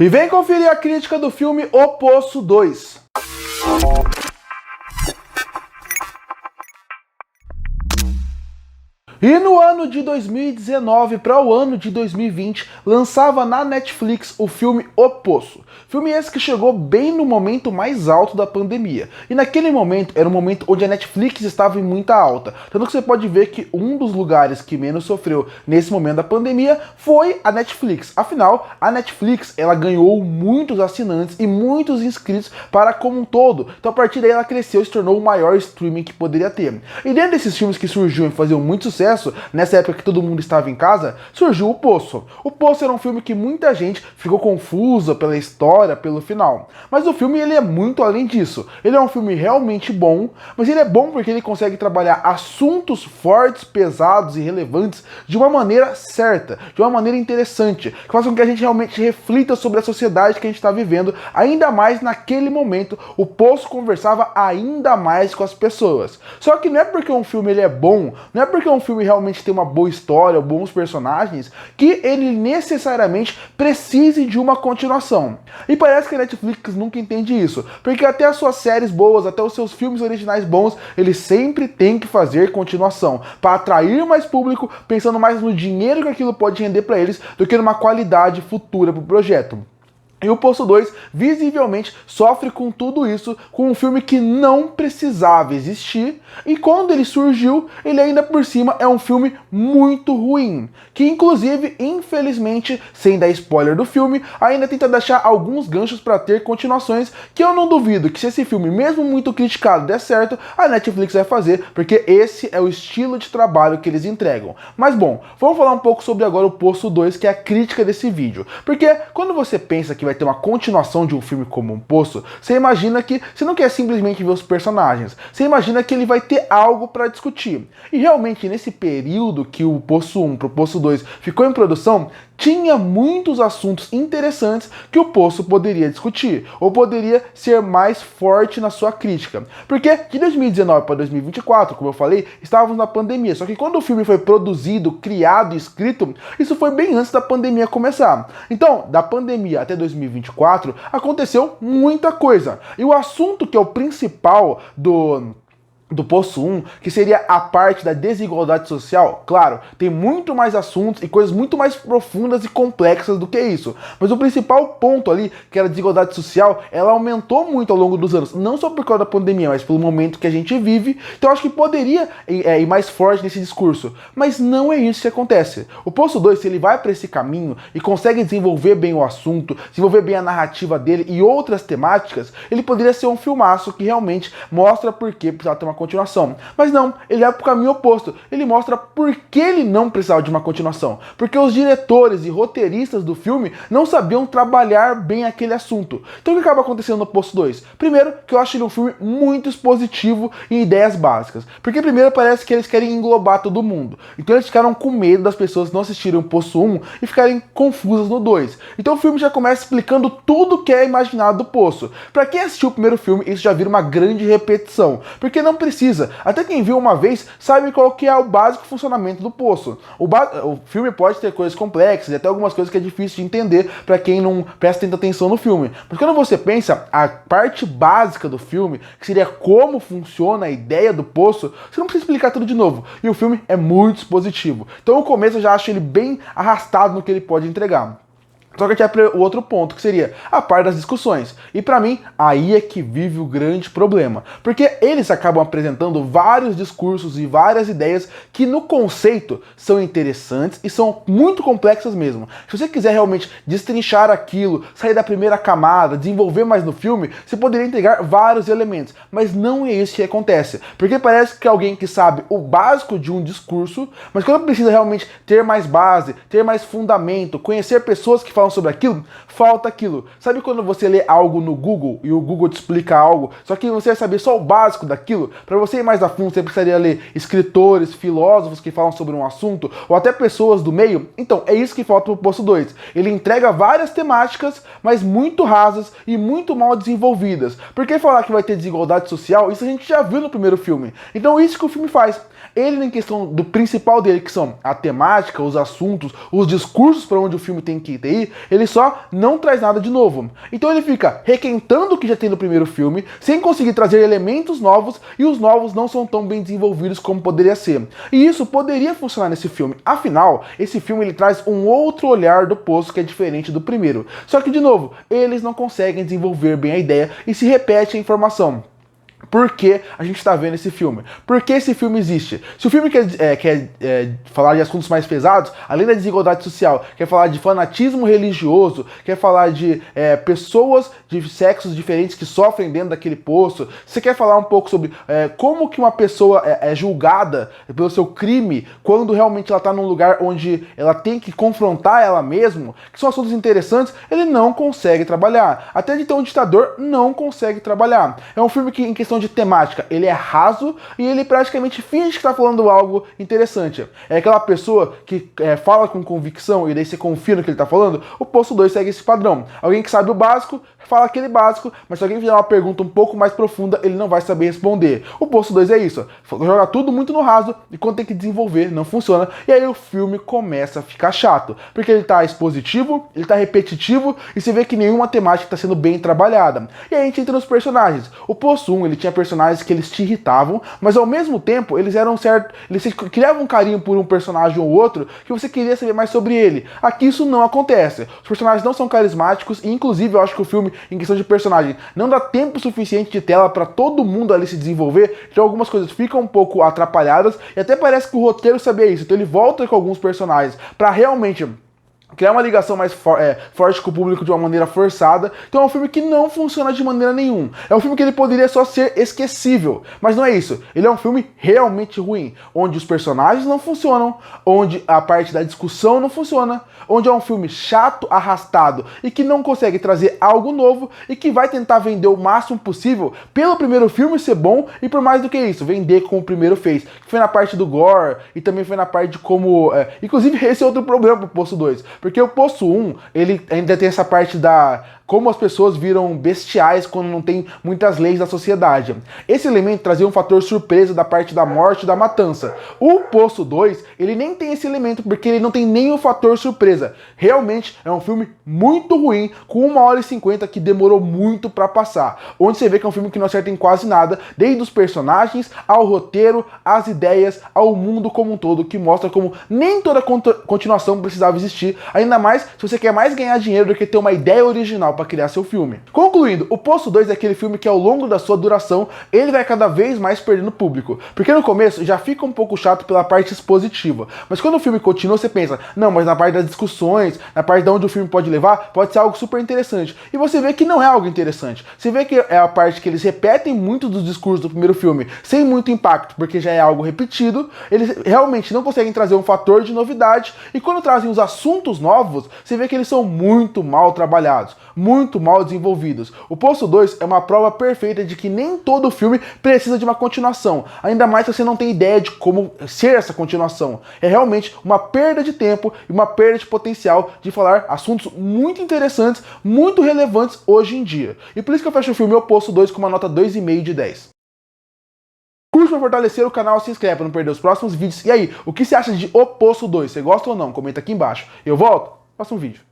E vem conferir a crítica do filme O Poço 2. E no ano de 2019 para o ano de 2020, lançava na Netflix o filme O Poço. Filme esse que chegou bem no momento mais alto da pandemia. E naquele momento, era um momento onde a Netflix estava em muita alta. Tanto que você pode ver que um dos lugares que menos sofreu nesse momento da pandemia foi a Netflix. Afinal, a Netflix, ela ganhou muitos assinantes e muitos inscritos para como um todo. Então a partir daí ela cresceu e se tornou o maior streaming que poderia ter. E dentro desses filmes que surgiu e faziam muito sucesso, nessa época que todo mundo estava em casa, surgiu O Poço. O Poço era um filme que muita gente ficou confusa pela história, pelo final. Mas o filme ele é muito além disso. Ele é um filme realmente bom, mas ele é bom porque ele consegue trabalhar assuntos fortes, pesados e relevantes de uma maneira certa, de uma maneira interessante, que faz com que a gente realmente reflita sobre a sociedade que a gente está vivendo, ainda mais naquele momento. O Poço conversava ainda mais com as pessoas. Só que não é porque um filme ele é bom, não é porque um filme realmente tem uma boa história, bons personagens, que ele necessariamente precise de uma continuação. E parece que a Netflix nunca entende isso, porque até as suas séries boas, até os seus filmes originais bons, eles sempre têm que fazer continuação, para atrair mais público, pensando mais no dinheiro que aquilo pode render para eles, do que numa qualidade futura pro projeto. E o Poço 2 visivelmente sofre com tudo isso, com um filme que não precisava existir, e quando ele surgiu, ele ainda por cima é um filme muito ruim, que inclusive, infelizmente, sem dar spoiler do filme, ainda tenta deixar alguns ganchos para ter continuações, que eu não duvido que se esse filme, mesmo muito criticado, der certo, a Netflix vai fazer, porque esse é o estilo de trabalho que eles entregam. Mas bom, vamos falar um pouco sobre agora o Poço 2, que é a crítica desse vídeo, porque quando você pensa que vai ter uma continuação de um filme como Um Poço, você imagina que você não quer simplesmente ver os personagens, você imagina que ele vai ter algo para discutir. E realmente nesse período que o Poço 1 pro Poço 2 ficou em produção, tinha muitos assuntos interessantes que o Poço poderia discutir, ou poderia ser mais forte na sua crítica. Porque de 2019 para 2024, como eu falei, estávamos na pandemia, só que quando o filme foi produzido, criado e escrito, isso foi bem antes da pandemia começar. Então, da pandemia até 2024, aconteceu muita coisa. E o assunto que é o principal do Poço 1, que seria a parte da desigualdade social, claro, tem muito mais assuntos e coisas muito mais profundas e complexas do que isso. Mas o principal ponto ali, que era a desigualdade social, ela aumentou muito ao longo dos anos, não só por causa da pandemia, mas pelo momento que a gente vive. Então eu acho que poderia ir mais forte nesse discurso. Mas não é isso que acontece. O Poço 2, se ele vai para esse caminho e consegue desenvolver bem o assunto, desenvolver bem a narrativa dele e outras temáticas, ele poderia ser um filmaço que realmente mostra por que precisava ter uma continuação. Mas não, ele vai pro caminho oposto. Ele mostra por que ele não precisava de uma continuação. Porque os diretores e roteiristas do filme não sabiam trabalhar bem aquele assunto. Então o que acaba acontecendo no Poço 2? Primeiro, que eu acho ele um filme muito expositivo em ideias básicas. Porque primeiro parece que eles querem englobar todo mundo. Então eles ficaram com medo das pessoas não assistirem o Poço 1 e ficarem confusas no 2. Então o filme já começa explicando tudo que é imaginado do Poço. Pra quem assistiu o primeiro filme, isso já vira uma grande repetição. Porque não precisa. Até quem viu uma vez sabe qual que é o básico funcionamento do Poço. O filme pode ter coisas complexas e até algumas coisas que é difícil de entender para quem não presta tanta atenção no filme. Mas quando você pensa a parte básica do filme, que seria como funciona a ideia do Poço, você não precisa explicar tudo de novo. E o filme é muito expositivo. Então no começo eu já acho ele bem arrastado no que ele pode entregar. Só que tinha o outro ponto, que seria a parte das discussões. E pra mim, aí é que vive o grande problema. Porque eles acabam apresentando vários discursos e várias ideias que no conceito são interessantes e são muito complexas mesmo. Se você quiser realmente destrinchar aquilo, sair da primeira camada, desenvolver mais no filme, você poderia entregar vários elementos. Mas não é isso que acontece. Porque parece que alguém que sabe o básico de um discurso, mas quando precisa realmente ter mais base, ter mais fundamento, conhecer pessoas que falam sobre aquilo, falta aquilo. Sabe quando você lê algo no Google e o Google te explica algo, só que você vai saber só o básico daquilo? Para você ir mais a fundo, você precisaria ler escritores, filósofos que falam sobre um assunto, ou até pessoas do meio? Então, é isso que falta pro Poço 2. Ele entrega várias temáticas, mas muito rasas e muito mal desenvolvidas. Porque falar que vai ter desigualdade social, isso a gente já viu no primeiro filme. Então, isso que o filme faz. Ele, em questão do principal dele, que são a temática, os assuntos, os discursos para onde o filme tem que ir, ele só não traz nada de novo. Então ele fica requentando o que já tem no primeiro filme, sem conseguir trazer elementos novos, e os novos não são tão bem desenvolvidos como poderia ser. E isso poderia funcionar nesse filme. Afinal, esse filme ele traz um outro olhar do Poço que é diferente do primeiro. Só que, de novo, eles não conseguem desenvolver bem a ideia e se repete a informação. Por que a gente está vendo esse filme? Por que esse filme existe? Se o filme quer falar de assuntos mais pesados, além da desigualdade social, quer falar de fanatismo religioso, quer falar de pessoas de sexos diferentes que sofrem dentro daquele poço, você quer falar um pouco sobre como que uma pessoa é julgada pelo seu crime quando realmente ela está num lugar onde ela tem que confrontar ela mesma, que são assuntos interessantes, ele não consegue trabalhar. Até de ter um ditador não consegue trabalhar. É um filme que, em questão de temática, ele é raso e ele praticamente finge que está falando algo interessante. É aquela pessoa que fala com convicção e daí você confia no que ele está falando. O Poço 2 segue esse padrão. Alguém que sabe o básico, fala aquele básico, mas se alguém fizer uma pergunta um pouco mais profunda, ele não vai saber responder. O Poço 2 é isso. Joga tudo muito no raso e quando tem que desenvolver, não funciona. E aí o filme começa a ficar chato. Porque ele está expositivo, ele está repetitivo e você vê que nenhuma temática está sendo bem trabalhada. E aí a gente entra nos personagens. O Poço 1, ele tinha personagens que eles te irritavam, mas ao mesmo tempo eles eram certo, eles criavam um carinho por um personagem ou outro que você queria saber mais sobre ele. Aqui isso não acontece. Os personagens não são carismáticos e inclusive eu acho que o filme, em questão de personagem, não dá tempo suficiente de tela para todo mundo ali se desenvolver, então algumas coisas ficam um pouco atrapalhadas e até parece que o roteiro sabia isso, então ele volta com alguns personagens para realmente criar uma ligação mais forte com o público de uma maneira forçada. Então é um filme que não funciona de maneira nenhuma. É um filme que ele poderia só ser esquecível, mas não é isso. Ele é um filme realmente ruim, onde os personagens não funcionam, onde a parte da discussão não funciona, onde é um filme chato, arrastado e que não consegue trazer algo novo e que vai tentar vender o máximo possível pelo primeiro filme ser bom e por mais do que isso, vender como o primeiro fez. Foi na parte do gore e também foi na parte de como... inclusive esse é outro problema pro Poço 2. Porque o Poço 1, ele ainda tem essa parte da... como as pessoas viram bestiais quando não tem muitas leis da sociedade. Esse elemento trazia um fator surpresa da parte da morte e da matança. O Poço 2, ele nem tem esse elemento, porque ele não tem nem o fator surpresa. Realmente é um filme muito ruim, com 1h50 que demorou muito pra passar. Onde você vê que é um filme que não acerta em quase nada, desde os personagens, ao roteiro, às ideias, ao mundo como um todo, que mostra como nem toda continuação precisava existir, ainda mais se você quer mais ganhar dinheiro do que ter uma ideia original para criar seu filme. Concluindo, o Poço 2 é aquele filme que ao longo da sua duração, ele vai cada vez mais perdendo público, porque no começo já fica um pouco chato pela parte expositiva, mas quando o filme continua você pensa, não, mas na parte das discussões, na parte de onde o filme pode levar, pode ser algo super interessante, e você vê que não é algo interessante, você vê que é a parte que eles repetem muito dos discursos do primeiro filme, sem muito impacto, porque já é algo repetido, eles realmente não conseguem trazer um fator de novidade, e quando trazem os assuntos novos, você vê que eles são muito mal trabalhados, muito mal desenvolvidos. O Poço 2 é uma prova perfeita de que nem todo filme precisa de uma continuação, ainda mais se você não tem ideia de como ser essa continuação. É realmente uma perda de tempo e uma perda de potencial de falar assuntos muito interessantes, muito relevantes hoje em dia. E por isso que eu fecho o filme O Poço 2 com uma nota 2,5 de 10. Curte para fortalecer o canal, se inscreve para não perder os próximos vídeos. E aí, o que você acha de O Poço 2? Você gosta ou não? Comenta aqui embaixo. Eu volto no próximo vídeo.